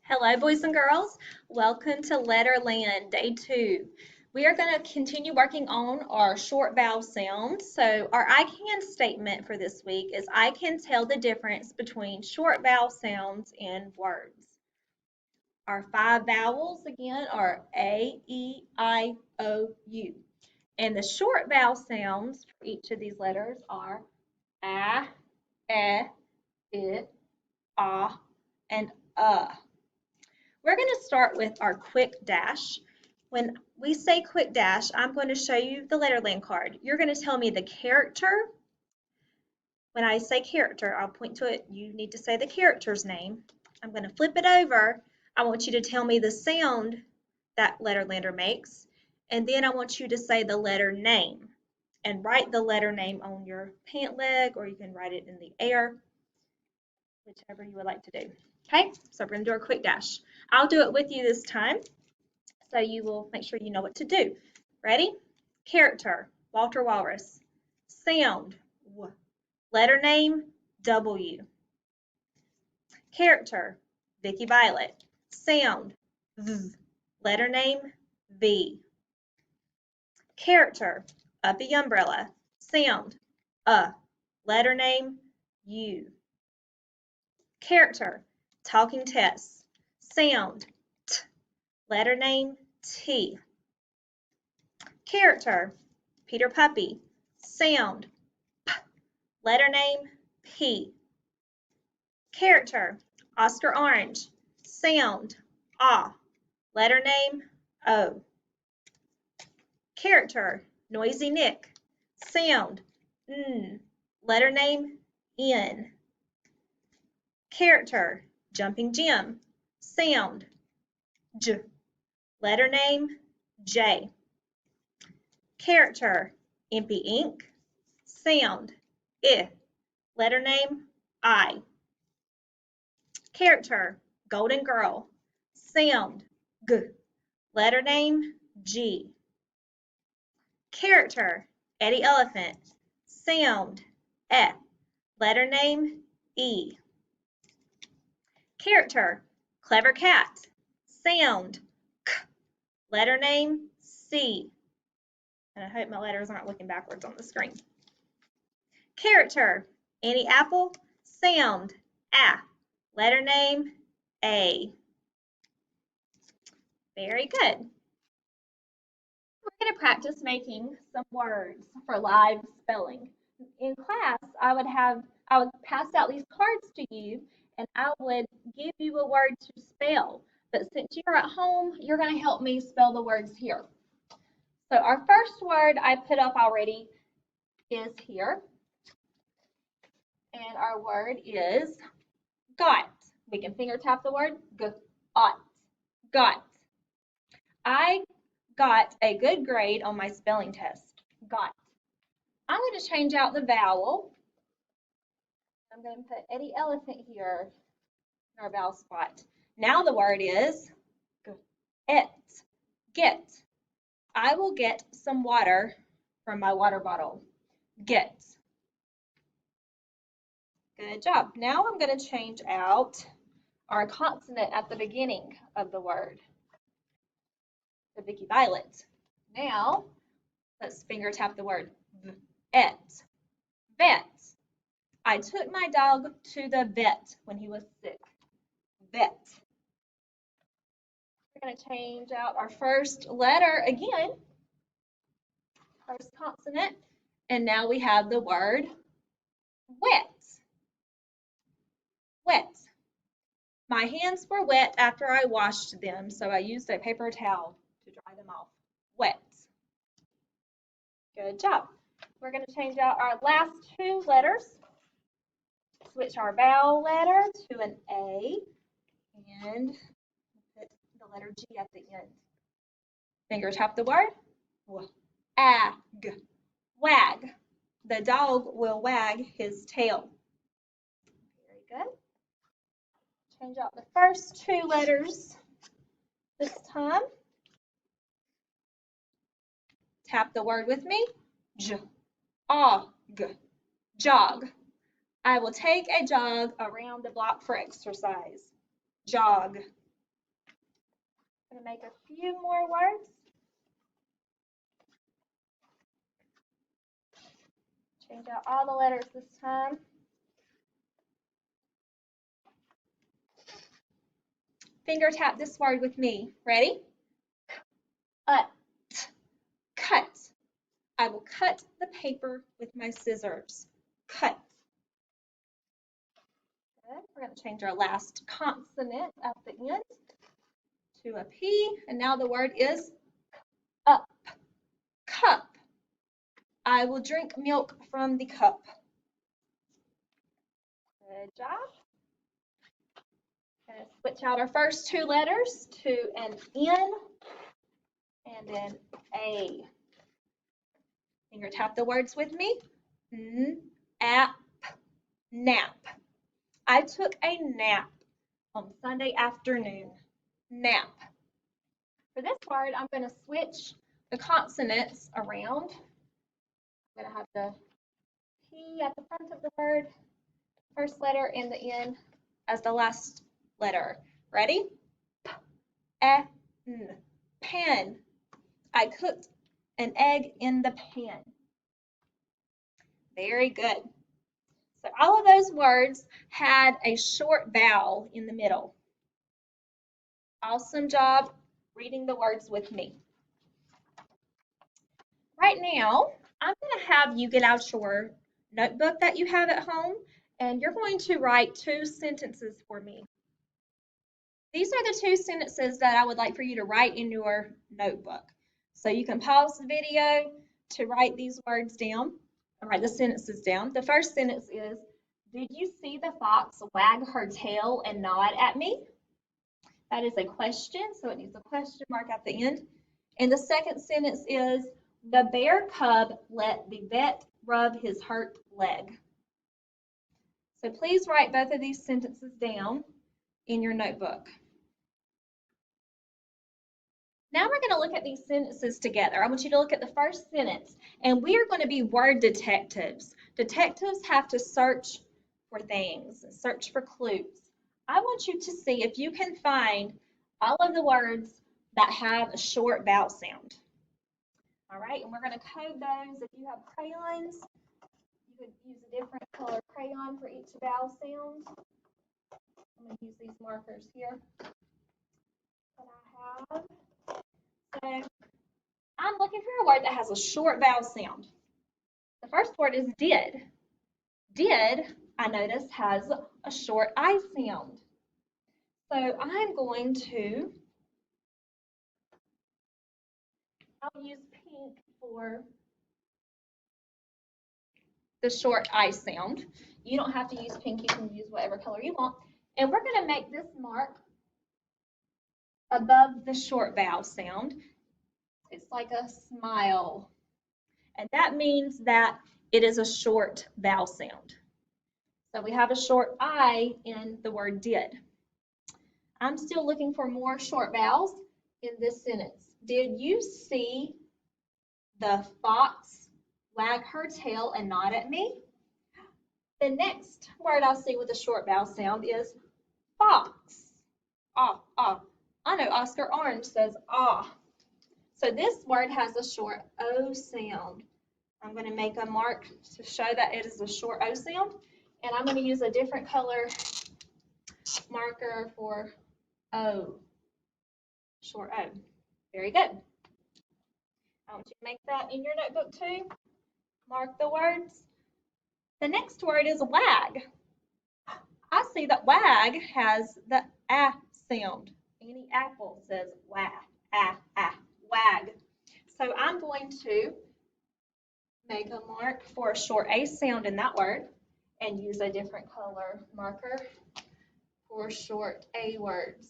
Hello, boys and girls. Welcome to Letterland, Day 2. We are going to continue working on our short vowel sounds. So our I can statement for this week is I can tell the difference between short vowel sounds in words. Our 5 vowels, again, are A, E, I, O, U. And the short vowel sounds for each of these letters are A, E, I, and We're going to start with our quick dash. When we say quick dash, I'm going to show you the Letterland card. You're going to tell me the character. When I say character, I'll point to it. You need to say the character's name. I'm going to flip it over. I want you to tell me the sound that Letterlander makes. And then I want you to say the letter name and write the letter name on your pant leg, or you can write it in the air, whichever you would like to do. Okay, so we're going to do our quick dash. I'll do it with you this time, so you will make sure you know what to do. Ready? Character, Walter Walrus. Sound, W. Letter name, W. Character, Vicky Violet. Sound, V. Letter name, V. Character, Uppy Umbrella. Sound, Letter name, U. Character, Talking Tess. Sound, T. Letter name, T. Character, Peter Puppy. Sound, P. Letter name, P. Character, Oscar Orange. Sound, Ah. Letter name, O. Character, Noisy Nick. Sound, N. Letter name, N. Character, Jumping Jim. Sound, J. Letter name, J. Character, Impy Ink. Sound, I. Letter name, I. Character, Golden Girl. Sound, G. Letter name, G. Character, Eddie Elephant. Sound, E. Letter name, E. Character, Clever Cat. Sound, K. Letter name, C. And I hope my letters aren't looking backwards on the screen. Character, Annie Apple. Sound, A. Letter name, A. Very good. We're going to practice making some words for live spelling. In class, I would pass out these cards to you, and I would give you a word to spell. But since you're at home, you're going to help me spell the words here. So our first word I put up already is here. And our word is got. We can finger tap the word got. Got. I got a good grade on my spelling test. Got. I'm going to change out the vowel. I'm going to put Eddie Elephant here in our vowel spot. Now the word is get. Get. I will get some water from my water bottle. Get. Good job. Now I'm going to change out our consonant at the beginning of the word. The Vicky Violet. Now, let's finger tap the word vet. Vet. I took my dog to the vet when he was sick. Vet. We're going to change out our first letter again. First consonant. And now we have the word wet. Wet. My hands were wet after I washed them, so I used a paper towel to dry them off. Wet. Good job. We're going to change out our last 2 letters. Switch our vowel letter to an A and put the letter G at the end. Finger tap the word. Ag. Wag. The dog will wag his tail. Very good. Change out the first 2 letters this time. Tap the word with me. J-og. Jog. I will take a jog around the block for exercise. Jog. I'm going to make a few more words. Change out all the letters this time. Finger tap this word with me. Ready? Cut. I will cut the paper with my scissors. Cut. Good. We're going to change our last consonant at the end to a P, and now the word is up. Cup. I will drink milk from the cup. Good job. Going to switch out our first two letters to an N and an A. Finger tap the words with me. Nap. I took a nap on Sunday afternoon. Nap. For this word, I'm going to switch the consonants around. I'm going to have the P at the front of the word, first letter, and the N as the last letter. Ready? N. Pan. I cooked an egg in the pan. Very good. So all of those words had a short vowel in the middle. Awesome job reading the words with me. Right now, I'm going to have you get out your notebook that you have at home, and you're going to write 2 sentences for me. These are the 2 sentences that I would like for you to write in your notebook. So you can pause the video to write these words down, or write the sentences down. The first sentence is, did you see the fox wag her tail and nod at me? That is a question, so it needs a question mark at the end. And the second sentence is, the bear cub let the vet rub his hurt leg. So please write both of these sentences down in your notebook. Now we're going to look at these sentences together. I want you to look at the first sentence, and we are going to be word detectives. Detectives have to search for things, search for clues. I want you to see if you can find all of the words that have a short vowel sound. All right, and we're going to code those. If you have crayons, you could use a different color crayon for each vowel sound. I'm going to use these markers here that I have. So I'm looking for a word that has a short vowel sound. The first word is did. Did, I notice, has a short I sound. So I'm going to, I'll use pink for the short I sound. You don't have to use pink, you can use whatever color you want. And we're going to make this mark above the short vowel sound. It's like a smile. And that means that it is a short vowel sound. So we have a short I in the word did. I'm still looking for more short vowels in this sentence. Did you see the fox wag her tail and nod at me? The next word I'll see with a short vowel sound is fox. Ah, ah. I know Oscar Orange says ah. So this word has a short O sound. I'm going to make a mark to show that it is a short O sound. And I'm going to use a different color marker for O. Short O. Very good. I want you to make that in your notebook too. Mark the words. The next word is wag. I see that wag has the ah sound. Any apple says wag, wag. So I'm going to make a mark for a short A sound in that word and use a different color marker for short A words.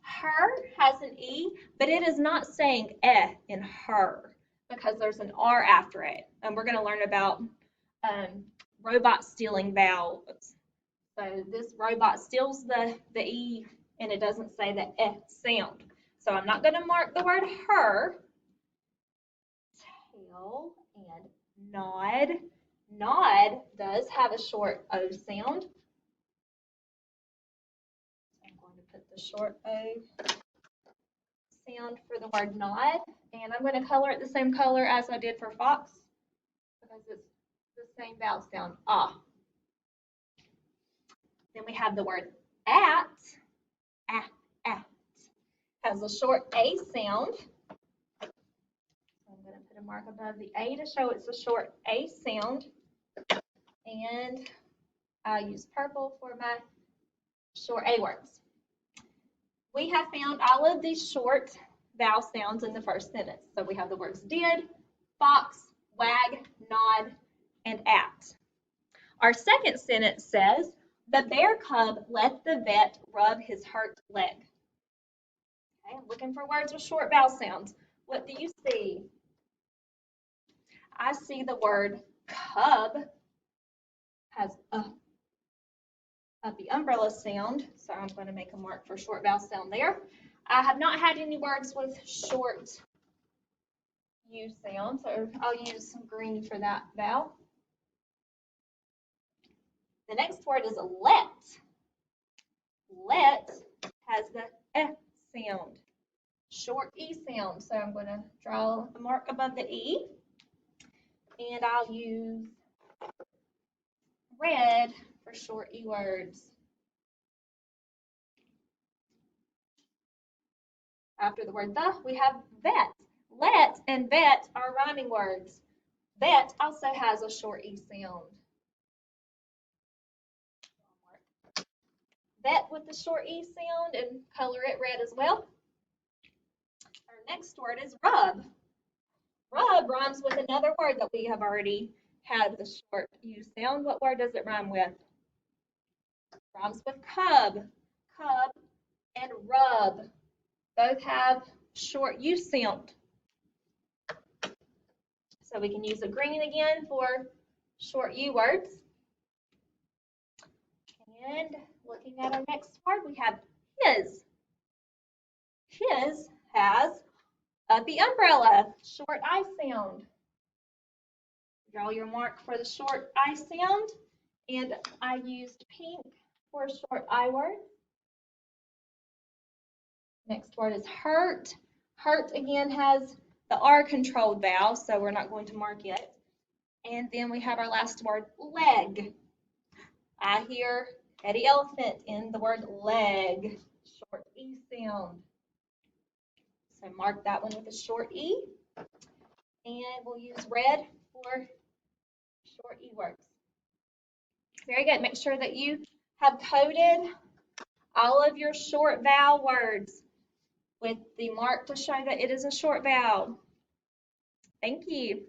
Her has an E, but it is not saying eh in her because there's an R after it. And we're going to learn about robot stealing vowels. So this robot steals the E and it doesn't say the eh sound. So I'm not going to mark the word her. Tail and nod. Nod does have a short O sound. put the short O sound for the word nod, and I'm going to color it the same color as I did for fox because it's the same vowel sound, ah. Then we have the word at, at, has a short A sound. So I'm going to put a mark above the A to show it's a short A sound, and I'll use purple for my short A words. We have found all of these short vowel sounds in the first sentence. So we have the words did, fox, wag, nod, and at. Our second sentence says, the bear cub let the vet rub his hurt leg. Okay, I'm looking for words with short vowel sounds. What do you see? I see the word cub has the umbrella sound, so I'm going to make a mark for short vowel sound there. I have not had any words with short U sound, so I'll use some green for that vowel. The next word is let. Let has the sound, short E sound, so I'm going to draw a mark above the E, and I'll use red for short E words. After the word the, we have vet. Let and vet are rhyming words. Vet also has a short E sound. Vet with the short E sound and color it red as well. Our next word is rub. Rub rhymes with another word that we have already had with a short U sound. What word does it rhyme with? Rhymes with cub. Cub and rub both have short U sound. So we can use a green again for short U words. And looking at our next word, we have his. His has the umbrella, short I sound. Draw your mark for the short I sound, and I used pink for a short I word. Next word is hurt. Hurt again has the R controlled vowel, so we're not going to mark it. And then we have our last word, leg. I hear Eddie Elephant in the word leg, short E sound. So mark that one with a short E. And we'll use red for short E words. Very good. Make sure that you have coded all of your short vowel words with the mark to show that it is a short vowel. Thank you.